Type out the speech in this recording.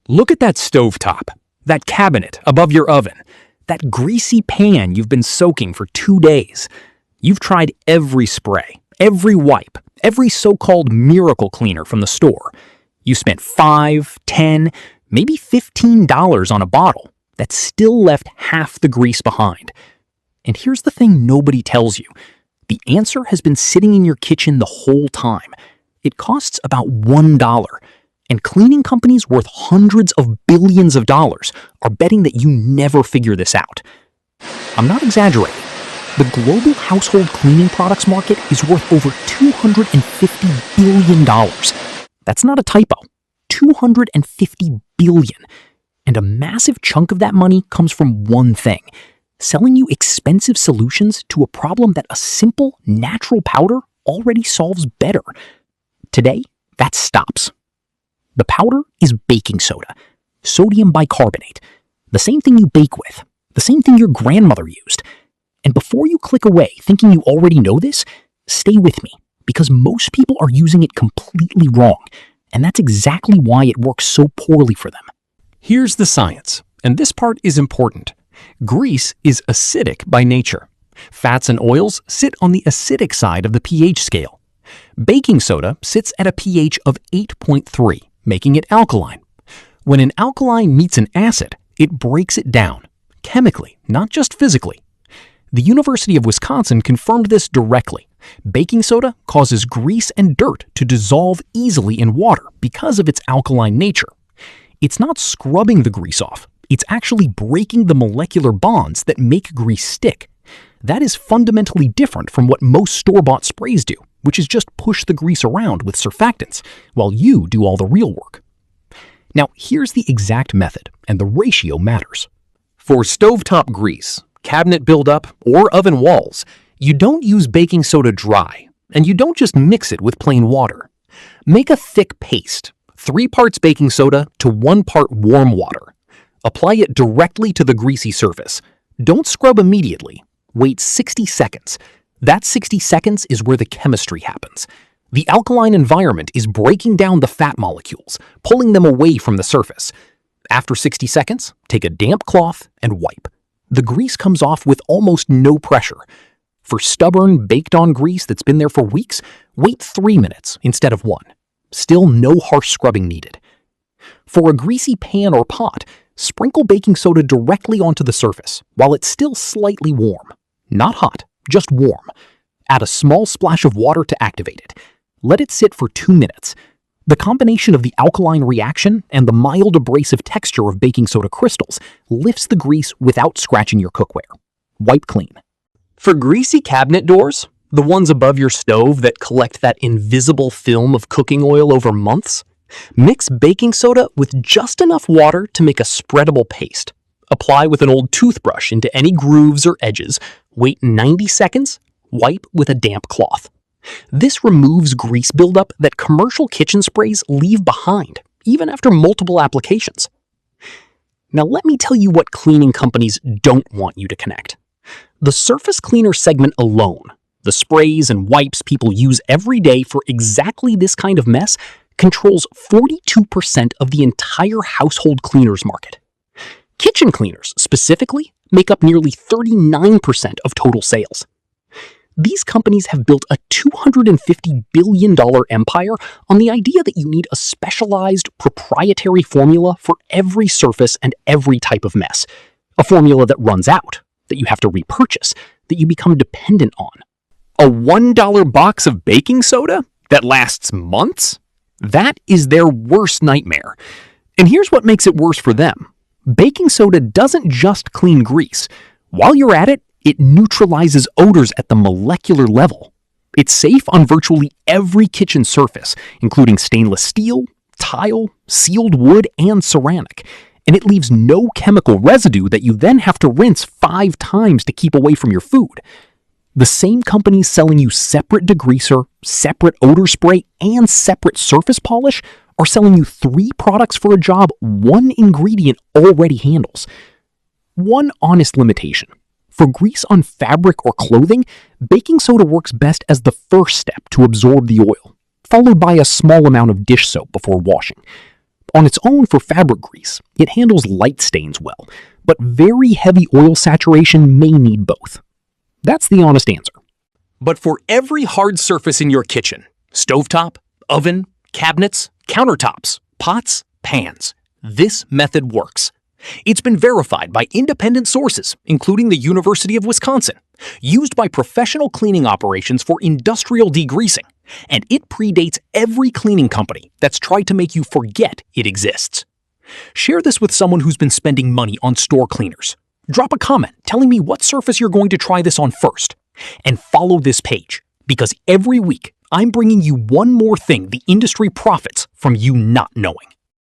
Look at that stovetop, that cabinet above your oven, that greasy pan you've been soaking for 2 days. You've tried every spray, every wipe, every so-called miracle cleaner from the store. You spent $5, $10, maybe $15 on a bottle that still left half the grease behind. And here's the thing nobody tells you. The answer has been sitting in your kitchen the whole time. It costs about $1. And cleaning companies worth hundreds of billions of dollars are betting that you never figure this out. I'm not exaggerating. The global household cleaning products market is worth over $250 billion. That's not a typo. $250 billion. And a massive chunk of that money comes from one thing: selling you expensive solutions to a problem that a simple, natural powder already solves better. Today, that stops. The powder is baking soda, sodium bicarbonate, the same thing you bake with, the same thing your grandmother used. And before you click away thinking you already know this, stay with me, because most people are using it completely wrong, and that's exactly why it works so poorly for them. Here's the science, and this part is important. Grease is acidic by nature. Fats and oils sit on the acidic side of the pH scale. Baking soda sits at a pH of 8.3, making it alkaline. When an alkaline meets an acid, it breaks it down, chemically, not just physically. The University of Wisconsin confirmed this directly. Baking soda causes grease and dirt to dissolve easily in water because of its alkaline nature. It's not scrubbing the grease off, it's actually breaking the molecular bonds that make grease stick. That is fundamentally different from what most store-bought sprays do, which is just push the grease around with surfactants, while you do all the real work. Now, here's the exact method, and the ratio matters. For stovetop grease, cabinet buildup, or oven walls, you don't use baking soda dry, and you don't just mix it with plain water. Make a thick paste, 3 parts baking soda to 1 part warm water. Apply it directly to the greasy surface. Don't scrub immediately. Wait 60 seconds. That 60 seconds is where the chemistry happens. The alkaline environment is breaking down the fat molecules, pulling them away from the surface. After 60 seconds, take a damp cloth and wipe. The grease comes off with almost no pressure. For stubborn, baked-on grease that's been there for weeks, wait 3 minutes instead of 1. Still no harsh scrubbing needed. For a greasy pan or pot, sprinkle baking soda directly onto the surface while it's still slightly warm. Not hot, just warm. Add a small splash of water to activate it. Let it sit for 2 minutes. The combination of the alkaline reaction and the mild abrasive texture of baking soda crystals lifts the grease without scratching your cookware. Wipe clean. For greasy cabinet doors, the ones above your stove that collect that invisible film of cooking oil over months, mix baking soda with just enough water to make a spreadable paste. Apply with an old toothbrush into any grooves or edges. Wait 90 seconds. Wipe with a damp cloth. This removes grease buildup that commercial kitchen sprays leave behind, even after multiple applications. Now let me tell you what cleaning companies don't want you to connect. The surface cleaner segment alone, the sprays and wipes people use every day for exactly this kind of mess, controls 42% of the entire household cleaners market. Kitchen cleaners, specifically, make up nearly 39% of total sales. These companies have built a $250 billion empire on the idea that you need a specialized, proprietary formula for every surface and every type of mess. A formula that runs out, that you have to repurchase, that you become dependent on. A $1 box of baking soda that lasts months? That is their worst nightmare. And here's what makes it worse for them. Baking soda doesn't just clean grease. While you're at it, it neutralizes odors at the molecular level. It's safe on virtually every kitchen surface, including stainless steel, tile, sealed wood, and ceramic. And it leaves no chemical residue that you then have to rinse 5 times to keep away from your food. The same companies selling you separate degreaser, separate odor spray, and separate surface polish are selling you 3 products for a job 1 ingredient already handles. One honest limitation. For grease on fabric or clothing, baking soda works best as the first step to absorb the oil, followed by a small amount of dish soap before washing. On its own for fabric grease, it handles light stains well, but very heavy oil saturation may need both. That's the honest answer. But for every hard surface in your kitchen, stovetop, oven, cabinets, countertops, pots, pans, this method works. It's been verified by independent sources, including the University of Wisconsin, used by professional cleaning operations for industrial degreasing, and it predates every cleaning company that's tried to make you forget it exists. Share this with someone who's been spending money on store cleaners. Drop a comment telling me what surface you're going to try this on first. And follow this page, because every week I'm bringing you one more thing the industry profits from you not knowing.